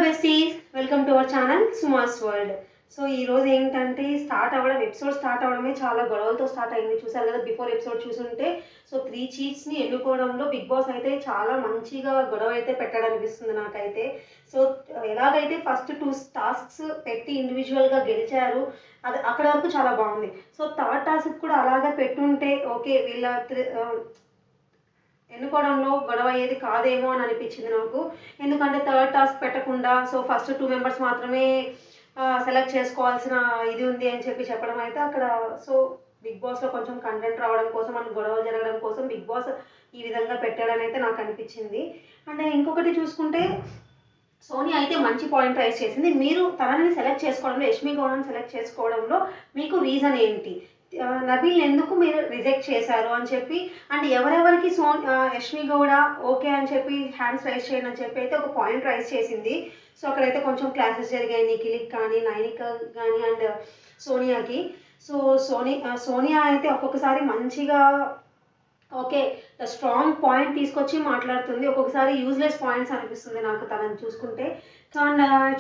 Besties, welcome to our channel సుమాస్ world. So ఈ రోజు ఏంటంటే ఎపిసోడ్ స్టార్ట్ అవ్వడమే చాలా గొడవలతో స్టార్ట్ అయింది. చూసారు కదా, బిఫోర్ ఎపిసోడ్ చూసుంటే. సో 3 చీఫ్స్ని ఎన్నుకోవడంలో బిగ్ బాస్ అయితే చాలా మంచిగా గొడవ అయితే పెట్టాలనిపిస్తుంది నాకైతే. సో ఎలాగైతే ఫస్ట్ 2 టాస్క్స్ పెట్టి ఇండివిజువల్గా గెలిచారు, అది అక్కడ వరకు చాలా బాగుంది. సో థర్డ్ టాస్క్ కూడా అలాగే పెట్టుంటే ఓకే, వీళ్ళ ఎన్నుకోవడంలో గొడవ అయ్యేది కాదేమో అని అనిపించింది నాకు. ఎందుకంటే థర్డ్ టాస్క్ పెట్టకుండా సో ఫస్ట్ 2 మెంబర్స్ మాత్రమే సెలెక్ట్ చేసుకోవాల్సిన ఇది ఉంది అని చెప్పడం అయితే అక్కడ సో బిగ్ బాస్లో కొంచెం కంటెంట్ రావడం కోసం, మన గొడవలు జరగడం కోసం బిగ్ బాస్ ఈ విధంగా పెట్టాడని అయితే నాకు అనిపించింది. అండ్ ఇంకొకటి చూసుకుంటే, సోనియా అయితే మంచి పాయింట్ రైజ్ చేసింది. మీరు తనని సెలెక్ట్ చేసుకోవడంలో, యష్మి గౌడని సెలెక్ట్ చేసుకోవడంలో మీకు రీజన్ ఏంటి, నబీల్ ఎందుకు మీరు రిజెక్ట్ చేశారు అని చెప్పి, అండ్ ఎవరెవరికి యష్మి గౌడ ఓకే అని చెప్పి హ్యాండ్స్ రైజ్ చేయండి అని చెప్పి అయితే ఒక పాయింట్ రైజ్ చేసింది. సో అక్కడైతే కొంచెం క్లాసెస్ జరిగాయి నిఖిల్కి కానీ, నైనిక కానీ అండ్ సోనియాకి. సో సోనియా అయితే ఒక్కొక్కసారి మంచిగా ఓకే ద స్ట్రాంగ్ పాయింట్ తీసుకొచ్చి మాట్లాడుతుంది, ఒక్కొక్కసారి యూజ్లెస్ పాయింట్స్ అనిపిస్తుంది నాకు తనని చూసుకుంటే.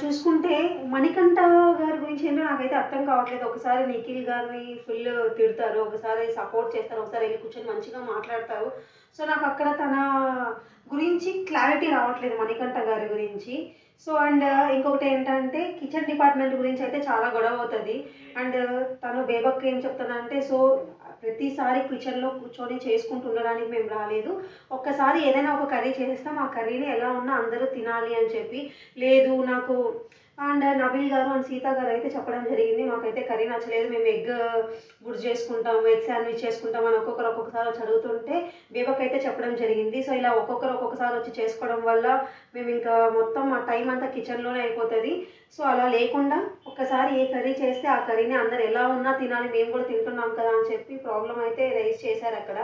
చూసుకుంటే మణికంఠ గారి గురించి ఏంటో నాకైతే అర్థం కావట్లేదు. ఒకసారి నిఖిల్ గారిని ఫుల్ తిడతారు, ఒకసారి సపోర్ట్ చేస్తారు, ఒకసారి వెళ్ళి కూర్చొని మంచిగా మాట్లాడతారు. సో నాకు అక్కడ తన గురించి క్లారిటీ రావట్లేదు, మణికంఠ గారి గురించి. సో అండ్ ఇంకొకటి ఏంటంటే, కిచెన్ డిపార్ట్మెంట్ గురించి అయితే చాలా గొడవ అవుతుంది. అండ్ తను బేబక్ ఏం చెప్తుందంటే, సో ప్రతిసారి కిచెన్లో కూర్చొని చేసుకుంటూ ఉండడానికి మేము రాలేదు, ఒక్కసారి ఏదైనా ఒక కర్రీ చేస్తాం, ఆ కర్రీని ఎలా ఉన్నా అందరూ తినాలి అని చెప్పి. లేదు నాకు అండ్ నబీల్ గారు అండ్ సీత గారు అయితే చెప్పడం జరిగింది, మాకైతే కర్రీ నచ్చలేదు, మేము ఎగ్ గుడ్ చేసుకుంటాం, ఎగ్ శాండ్విచ్ చేసుకుంటాం అని ఒక్కొక్కసారి వచ్చి అడుగుతుంటే బేబక్ అయితే చెప్పడం జరిగింది. సో ఇలా ఒక్కొక్కసారి వచ్చి చేసుకోవడం వల్ల మేము ఇంకా మొత్తం మా టైం అంతా కిచెన్లోనే అయిపోతుంది. సో అలా లేకుండా ఒక్కసారి ఏ కర్రీ చేస్తే ఆ కర్రీని అందరు ఎలా ఉన్నా తినాలి, మేము కూడా తింటున్నాం కదా అని చెప్పి ప్రాబ్లం అయితే రైజ్ చేశారు అక్కడ.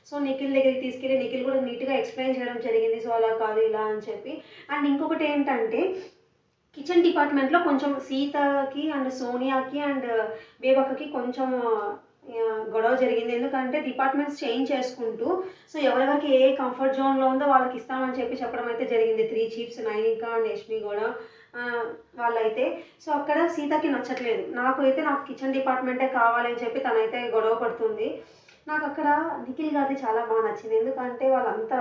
సో నిఖిల్ దగ్గరికి తీసుకెళ్ళి నిఖిల్ కూడా నీట్గా ఎక్స్ప్లెయిన్ చేయడం జరిగింది, సో అలా కాదు ఇలా అని చెప్పి. అండ్ ఇంకొకటి ఏంటంటే, కిచెన్ డిపార్ట్మెంట్లో కొంచెం సీతకి అండ్ సోనియాకి అండ్ బేబక్కకి కొంచెం గొడవ జరిగింది. ఎందుకంటే డిపార్ట్మెంట్స్ చేంజ్ చేసుకుంటూ సో ఎవరెవరికి ఏ కంఫర్ట్ జోన్లో ఉందో వాళ్ళకి ఇస్తామని చెప్పడం అయితే జరిగింది. 3 చీఫ్స్ నైనిక అండ్ యష్మి కూడా వాళ్ళైతే. సో అక్కడ సీతకి నచ్చట్లేదు, నాకు కిచెన్ డిపార్ట్మెంటే కావాలని చెప్పి తనైతే గొడవ పడుతుంది. నాకు అక్కడ నిఖిల్ గారిది చాలా బాగా నచ్చింది. ఎందుకంటే వాళ్ళంతా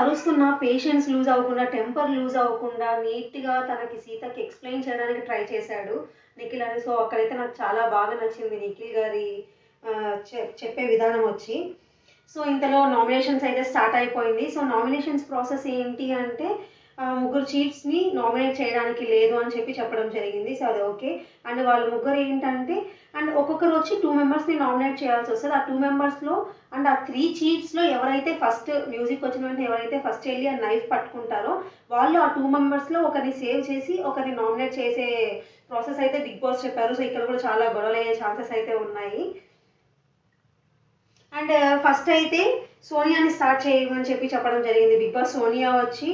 అరుస్తున్న పేషెన్స్ లూజ్ అవ్వకుండా, టెంపర్ లూజ్ అవ్వకుండా నీట్గా తనకి సీతకి ఎక్స్ప్లెయిన్ చేయడానికి ట్రై చేశాడు నిఖిల్ అని. సో అక్కడైతే నాకు చాలా బాగా నచ్చింది నిఖిల్ గారి చెప్పే విధానం వచ్చి. సో ఇంతలో నామినేషన్స్ అయితే స్టార్ట్ అయిపోయింది. సో నామినేషన్స్ ప్రాసెస్ ఏంటి అంటే, 3 చీఫ్స్ని నామినేట్ చేయడానికి లేదు అని చెప్పడం జరిగింది. సో అది ఓకే. అండ్ వాళ్ళు ముగ్గురు ఏంటంటే, అండ్ ఒక్కొక్కరు వచ్చి 2 మెంబర్స్ని నామినేట్ చేయాల్సి వస్తుంది. ఆ 2 మెంబర్స్లో అండ్ ఆ 3 చీఫ్స్లో ఎవరైతే ఫస్ట్ మ్యూజిక్ వచ్చిన వెంటనే ఎవరైతే ఫస్ట్ వెళ్ళి ఆ నైఫ్ పట్టుకుంటారో వాళ్ళు ఆ 2 మెంబర్స్లో ఒకరిని సేవ్ చేసి ఒకరిని నామినేట్ చేసే ప్రాసెస్ అయితే బిగ్ బాస్ చెప్పారు. సో ఇక్కడ కూడా చాలా గొడవలు అయ్యే ఛాన్సెస్ అయితే ఉన్నాయి. అండ్ ఫస్ట్ అయితే సోనియాని స్టార్ట్ చేయమని చెప్పడం జరిగింది బిగ్ బాస్. సోనియా వచ్చి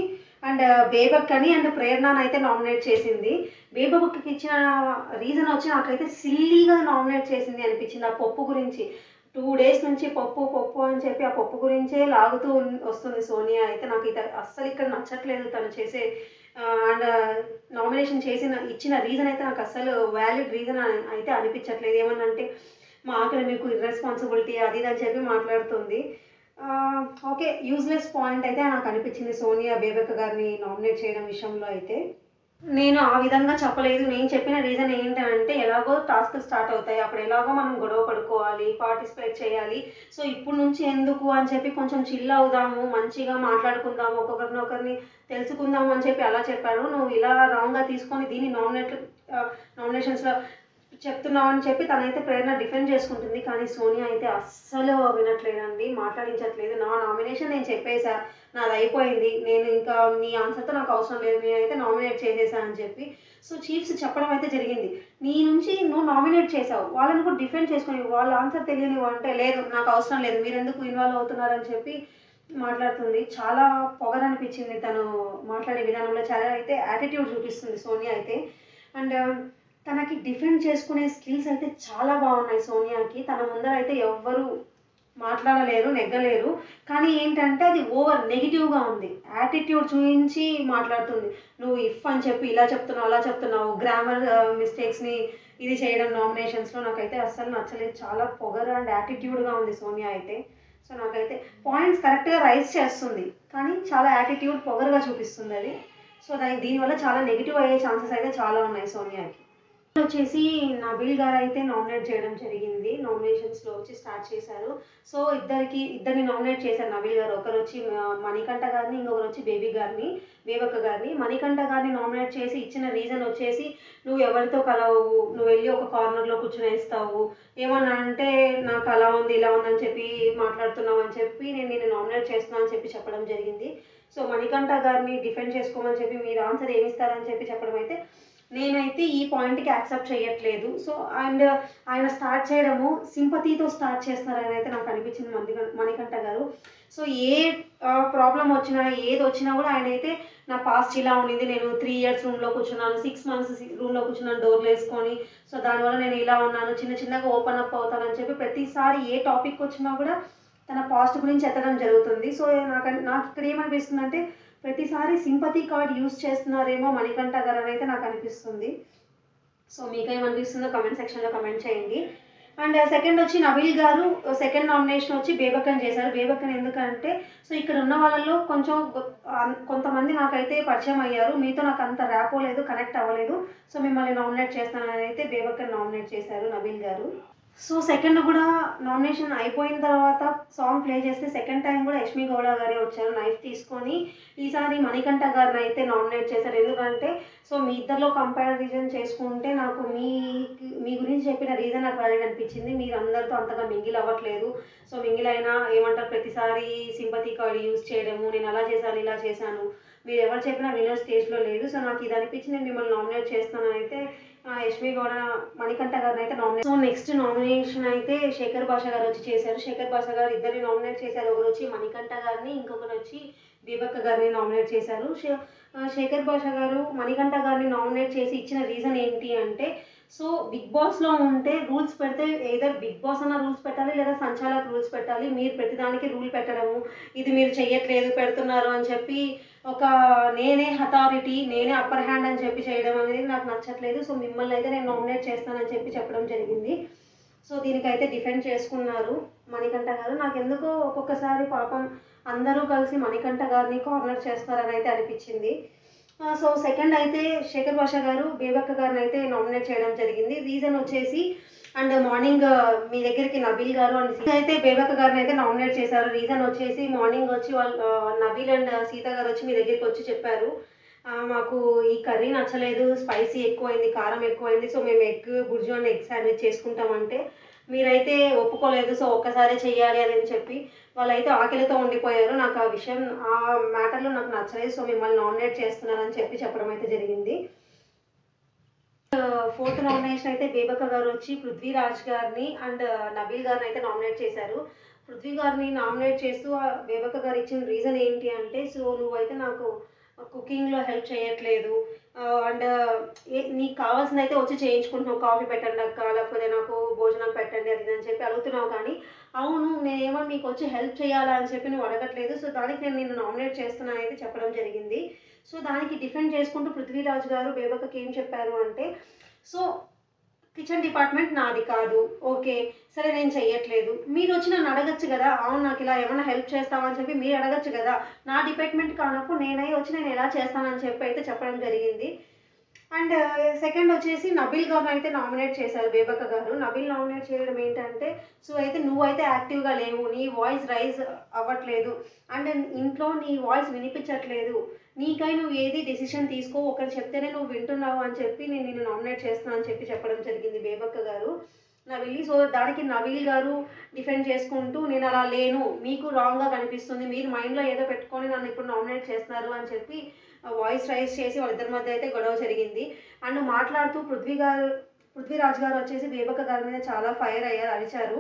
అండ్ బేబక్ అని అండ్ ప్రేరణను అయితే నామినేట్ చేసింది. బేబక్కి ఇచ్చిన రీజన్ వచ్చి నాకైతే సిల్లీగా నామినేట్ చేసింది అనిపించింది. ఆ పప్పు గురించి 2 డేస్ నుంచి పప్పు అని చెప్పి ఆ పప్పు గురించే లాగుతూ వస్తుంది సోనియా అయితే. నాకు ఇది అస్సలు ఇక్కడ నచ్చట్లేదు తను చేసే అండ్ నామినేషన్ ఇచ్చిన రీజన్ అయితే నాకు అస్సలు వ్యాలిడ్ రీజన్ అయితే అనిపించట్లేదు. ఏమన్నంటే, మా ఆకలి మీకు ఇర్రెస్పాన్సిబిలిటీ అది ఇది అని చెప్పి మాట్లాడుతుంది. ఓకే, యూజ్లెస్ పాయింట్ అయితే నాకు అనిపించింది సోనియా బేబక్ గారిని నామినేట్ చేయడం విషయంలో అయితే. నేను ఆ విధంగా చెప్పలేదు. నేను చెప్పిన రీజన్ ఏంటంటే, ఎలాగో టాస్క్ స్టార్ట్ అవుతాయి, అప్పుడు ఎలాగో మనం గొడవ పడుకోవాలి, పార్టిసిపేట్ చేయాలి. సో ఇప్పుడు నుంచి ఎందుకు అని చెప్పి కొంచెం చిల్ అవుదాము, మంచిగా మాట్లాడుకుందాము, ఒకరిని తెలుసుకుందాము అని చెప్పి అలా చెప్పాను. నువ్వు ఇలా రాంగ్గా తీసుకొని దీన్ని నామినేషన్స్లో చెప్తున్నావు అని చెప్పి తనైతే ప్రేరణ డిఫెండ్ చేసుకుంటుంది. కానీ సోనియా అయితే అస్సలు వినట్లేదండి, మాట్లాడించట్లేదు. నా నామినేషన్ నేను చెప్పేసా, నాది అయిపోయింది, నేను ఇంకా మీ ఆన్సర్తో నాకు అవసరం లేదు, నేనైతే నామినేట్ చేసేసా అని చెప్పి. సో చీఫ్స్ చెప్పడం అయితే జరిగింది, నీ నుంచి నువ్వు నామినేట్ చేసావు, వాళ్ళని కూడా డిఫెండ్ చేసుకుని వాళ్ళ ఆన్సర్ తెలియనివ్వు అంటే, లేదు నాకు అవసరం లేదు, మీరు ఎందుకు ఇన్వాల్వ్ అవుతున్నారని చెప్పి మాట్లాడుతుంది. చాలా పొగరనిపించింది తను మాట్లాడే విధానంలో, చాలా అయితే యాటిట్యూడ్ చూపిస్తుంది సోనియా అయితే. అండ్ తనకి డిఫెండ్ చేసుకునే స్కిల్స్ అయితే చాలా బాగున్నాయి సోనియాకి. తన ముందర అయితే ఎవ్వరు మాట్లాడలేరు, నెగ్గలేరు. కానీ ఏంటంటే అది ఓవర్ నెగిటివ్గా ఉంది, యాటిట్యూడ్ చూపించి మాట్లాడుతుంది. నువ్వు ఇఫ్ అని చెప్పి ఇలా చెప్తున్నావు, అలా చెప్తున్నావు, గ్రామర్ మిస్టేక్స్ని ఇది చేయడం నామినేషన్స్లో నాకైతే అస్సలు నచ్చలేదు. చాలా పొగరు అండ్ యాటిట్యూడ్గా ఉంది సోనియా అయితే. సో నాకైతే పాయింట్స్ కరెక్ట్గా రైజ్ చేస్తుంది, కానీ చాలా యాటిట్యూడ్ పొగరుగా చూపిస్తుంది అది. సో దీనివల్ల చాలా నెగిటివ్ అయ్యే ఛాన్సెస్ అయితే చాలా ఉన్నాయి సోనియాకి. వచ్చేసి నబీల్ గారు అయితే నామినేట్ చేయడం జరిగింది, నామినేషన్స్లో వచ్చి స్టార్ట్ చేశారు. సో ఇద్దరిని నామినేట్ చేశారు నబీల్ గారు. ఒకరు వచ్చి మణికంఠ గారిని, ఇంకొకరు వచ్చి బేబక్క గారిని. మణికంఠ గారిని నామినేట్ చేసి ఇచ్చిన రీజన్ వచ్చేసి, నువ్వు ఎవరితో కలవు, నువ్వు వెళ్ళి ఒక కార్నర్లో కూర్చొని వేస్తావు, ఏమన్నా అంటే నాకు అలా ఉంది ఇలా ఉందని చెప్పి మాట్లాడుతున్నావు అని చెప్పి నేను నామినేట్ చేస్తున్నాను అని చెప్పి చెప్పడం జరిగింది. సో మణికంఠ గారిని డిఫెండ్ చేసుకోమని చెప్పి మీరు ఆన్సర్ ఏమిస్తారని చెప్పి చెప్పడం అయితే నేనైతే ఈ పాయింట్కి యాక్సెప్ట్ చేయట్లేదు. సో అండ్ ఆయన స్టార్ట్ చేయడము సింపతితో స్టార్ట్ చేస్తున్నారని అయితే నాకు అనిపించింది మణికంఠ గారు. సో ఏ ప్రాబ్లం వచ్చినా ఏది వచ్చినా కూడా ఆయన అయితే నా పాస్ట్ ఇలా ఉండింది, నేను 3 years రూమ్లో కూర్చున్నాను, 6 months రూమ్లో కూర్చున్నాను డోర్లు వేసుకొని, సో దానివల్ల నేను ఇలా ఉన్నాను, చిన్నగా ఓపెన్ అప్ అవుతానని చెప్పి ప్రతిసారి ఏ టాపిక్ వచ్చినా కూడా తన పాస్ట్ గురించి ఎత్తడం జరుగుతుంది. సో నాకు ఇక్కడ ఏమనిపిస్తుంది అంటే ప్రతిసారి సింపతి కార్డ్ యూజ్ చేస్తున్నారేమో మణికంఠ గారు అని అయితే నాకు అనిపిస్తుంది. సో మీకేమనిపిస్తుందో కమెంట్ సెక్షన్లో కమెంట్ చేయండి. అండ్ సెకండ్ వచ్చి నబీల్ గారు సెకండ్ నామినేషన్ వచ్చి బేబక్కని చేశారు. బేబక్కని ఎందుకంటే, సో ఇక్కడ ఉన్న వాళ్ళలో కొంతమంది నాకైతే పరిచయం అయ్యారు, మీతో నాకు అంత ర్యాపో లేదు, కనెక్ట్ అవ్వలేదు, సో మిమ్మల్ని నామినేట్ చేస్తానని అయితే బేబక్కని నామినేట్ చేశారు నబీల్ గారు. సో సెకండ్ కూడా నామినేషన్ అయిపోయిన తర్వాత సాంగ్ ప్లే చేస్తే సెకండ్ టైం కూడా యష్మి గౌడ గారే వచ్చారు నైఫ్ తీసుకొని. ఈసారి మణికంఠ గారిని అయితే నామినేట్ చేశారు. ఎందుకంటే సో మీ ఇద్దరిలో కంపారిజన్ చేసుకుంటే నాకు మీ గురించి చెప్పిన రీజన్ నాకు వ్యాలిడ్ అనిపించింది. మీరు అందరితో అంతగా మింగిల్ అవ్వట్లేదు. సో మింగిల్ అయినా ఏమంటారు, ప్రతిసారి సింపతి కార్డ్ యూజ్ చేయడము, నేను అలా చేశాను ఇలా చేశాను, మీరు ఎవరు చెప్పినా వినర్ స్టేజ్లో లేదు. సో నాకు ఇది అనిపించి నేను మిమ్మల్ని నామినేట్ చేస్తానని అయితే యష్మి గౌడ మణికంఠ గారిని అయితే నామినేట్. సో నెక్స్ట్ నామినేషన్ అయితే శేఖర్ భాష గారు వచ్చి చేశారు. శేఖర్ భాష గారు ఇద్దరిని నామినేట్ చేశారు. ఒకరు వచ్చి మణికంఠ గారిని, ఇంకొకరు వచ్చి బేబక్క గారిని నామినేట్ చేశారు. శేఖర్ భాష గారు మణికంఠ గారిని నామినేట్ చేసి ఇచ్చిన రీజన్ ఏంటి అంటే, సో బిగ్ బాస్లో ఉంటే రూల్స్ పెడితే ఏదర్ బిగ్ బాస్ అన్న రూల్స్ పెట్టాలి, లేదా సంచాలక్ రూల్స్ పెట్టాలి. మీరు ప్రతిదానికి రూల్ పెట్టడము, ఇది మీరు చెయ్యట్లేదు పెడుతున్నారు అని చెప్పి ఒక నేనే అథారిటీ, నేనే అప్పర్ హ్యాండ్ అని చెప్పి చేయడం అనేది నాకు నచ్చట్లేదు. సో మిమ్మల్ని అయితే నేను నామినేట్ చేస్తానని చెప్పి చెప్పడం జరిగింది. సో దీనికైతే డిఫెండ్ చేసుకున్నారు మణికంఠ గారు. నాకు ఎందుకో ఒక్కొక్కసారి పాపం అందరూ కలిసి మణికంఠ గారిని కార్నర్ చేస్తారని అయితే అనిపించింది. సో సెకండ్ అయితే శేఖర్ భాష గారు బేబక్క గారిని అయితే నామినేట్ చేయడం జరిగింది. రీజన్ వచ్చేసి అండ్ మార్నింగ్ మీ దగ్గరికి నబీల్ గారు అండ్ అయితే బేబక్క గారిని అయితే నామినేట్ చేశారు. రీజన్ వచ్చేసి మార్నింగ్ వచ్చి వాళ్ళు నబీల్ అండ్ సీత గారు వచ్చి మీ దగ్గరికి వచ్చి చెప్పారు, మాకు ఈ కర్రీ నచ్చలేదు, స్పైసీ ఎక్కువైంది, కారం ఎక్కువైంది, సో మేము బుర్జు అండ్ ఎగ్ శాండ్విచ్ చేసుకుంటామంటే మీరైతే ఒప్పుకోలేదు. సో ఒక్కసారి చెయ్యాలి అని చెప్పి వాళ్ళైతే ఆకలితో ఉండిపోయారు. నాకు ఆ విషయం ఆ మ్యాటర్లో నాకు నచ్చలేదు. సో మిమ్మల్ని నామినేట్ చేస్తున్నానని చెప్పి చెప్పడం అయితే జరిగింది. ఫోర్త్ నామినేషన్ అయితే బేబక్క గారు వచ్చి పృథ్వీరాజ్ గారిని అండ్ నబీల్ గారిని అయితే నామినేట్ చేశారు. పృథ్వీ గారిని నామినేట్ చేస్తూ బేబక్క గారు ఇచ్చిన రీజన్ ఏంటి అంటే, సో నువ్వైతే నాకు కుకింగ్లో హెల్ప్ చేయట్లేదు అండ్ నీకు కావాల్సింది అయితే వచ్చి చేయించుకుంటున్నావు, కాఫీ పెట్టండి అక్క, లేకపోతే నాకు భోజనం పెట్టండి అది అని చెప్పి అడుగుతున్నావు. కానీ అవును నేనేమో మీకు వచ్చి హెల్ప్ చేయాలా అని చెప్పి నువ్వు అడగట్లేదు, సో దానికి నేను నిన్ను నామినేట్ చేస్తున్నాను అయితే చెప్పడం జరిగింది. సో దానికి డిఫెండ్ చేసుకుంటూ పృథ్వీరాజ్ గారు బేబక్కకి ఏం చెప్పారు అంటే, సో కిచెన్ డిపార్ట్మెంట్ నాది కాదు, ఓకే సరే నేను చెయ్యట్లేదు, మీరు వచ్చి నన్ను అడగచ్చు కదా, అవును నాకు ఇలా ఏమైనా హెల్ప్ చేస్తామని చెప్పి మీరు అడగచ్చు కదా, నా డిపార్ట్మెంట్ కానప్పుడు నేనై వచ్చి నేను ఎలా చేస్తానని చెప్పి అయితే చెప్పడం జరిగింది. అండ్ సెకండ్ వచ్చేసి నబీల్ గారిని అయితే నామినేట్ చేశారు బేబక్క గారు. నబీల్ నామినేట్ చేయడం ఏంటంటే, సో అయితే నువ్వైతే యాక్టివ్గా లేవు, నీ వాయిస్ రైజ్ అవ్వట్లేదు అండ్ ఇంట్లో నీ వాయిస్ వినిపించట్లేదు, నీకై నువ్వు ఏది డెసిషన్ తీసుకో, ఒకరు చెప్తేనే నువ్వు వింటున్నావు అని చెప్పి నేను నిన్ను నామినేట్ చేస్తున్నాను అని చెప్పి చెప్పడం జరిగింది బేబక్క గారు నబీల్. సో దానికి నబీల్ గారు డిఫెండ్ చేసుకుంటూ, నేను అలా లేను, మీకు రాంగ్గా కనిపిస్తుంది, మీరు మైండ్లో ఏదో పెట్టుకొని నన్ను ఇప్పుడు నామినేట్ చేస్తున్నారు అని చెప్పి వాయిస్ రైజ్ చేసి వాళ్ళిద్దరి మధ్య అయితే గొడవ జరిగింది. అండ్ మాట్లాడుతూ పృథ్వీరాజ్ గారు వచ్చేసి బేబక్క గారి మీద చాలా ఫైర్ అయ్యారు, అరిచారు.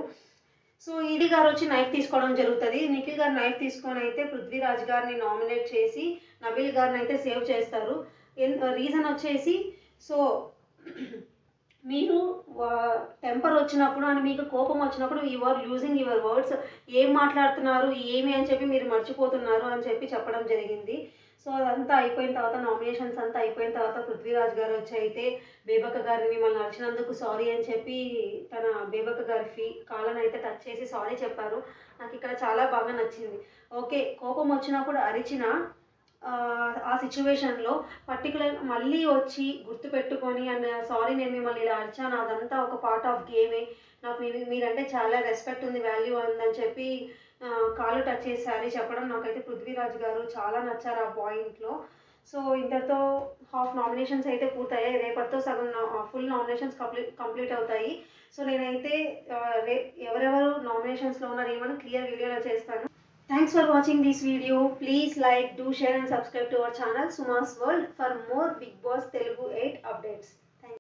సో ఈడీ గారు వచ్చి నైఫ్ తీసుకోవడం జరుగుతుంది. నిఖిల్ గారు నైఫ్ తీసుకొని అయితే పృథ్వీరాజ్ గారిని నామినేట్ చేసి నబీల్ గారిని అయితే సేవ్ చేస్తారు. రీజన్ వచ్చేసి, సో మీరు టెంపర్ వచ్చినప్పుడు అండ్ మీకు కోపం వచ్చినప్పుడు you are losing your words. ఏం మాట్లాడుతున్నారు ఏమి అని చెప్పి మీరు మర్చిపోతున్నారు అని చెప్పి చెప్పడం జరిగింది. సో అదంతా అయిపోయిన తర్వాత, నామినేషన్స్ అంతా అయిపోయిన తర్వాత పృథ్వీరాజ్ గారు వచ్చి అయితే బేబక్క గారిని మిమ్మల్ని అరిచినందుకు సారీ అని చెప్పి తన బేబక్క గారి కాళ్ళని అయితే టచ్ చేసి సారీ చెప్పారు. నాకు ఇక్కడ చాలా బాగా నచ్చింది. ఓకే, కోపం వచ్చినప్పుడు అరిచిన ఆ సిచ్యువేషన్లో పర్టికులర్ మళ్ళీ వచ్చి గుర్తుపెట్టుకొని అండ్ సారీ నేను మిమ్మల్ని ఇలా అరిచాను, అదంతా ఒక పార్ట్ ఆఫ్ గేమే, నాకు మీరంటే చాలా రెస్పెక్ట్ ఉంది, వాల్యూ ఉందని చెప్పి కాలు టచ్ చేసి సారీ చెప్పడం నాకైతే పృథ్వీరాజ్ గారు చాలా నచ్చారు ఆ పాయింట్లో. సో ఇంతటితో హాఫ్ నామినేషన్స్ అయితే పూర్తయ్యాయి. రేపటితో సగం ఫుల్ నామినేషన్స్ కంప్లీట్ అవుతాయి. సో నేనైతే ఎవరెవరు నామినేషన్స్లో ఉన్నారు ఏమని క్లియర్ వీడియోలో చేస్తాను. Thanks for watching this video. Please like, do share and subscribe to our channel Suma's World for more Bigg Boss Telugu 8 updates.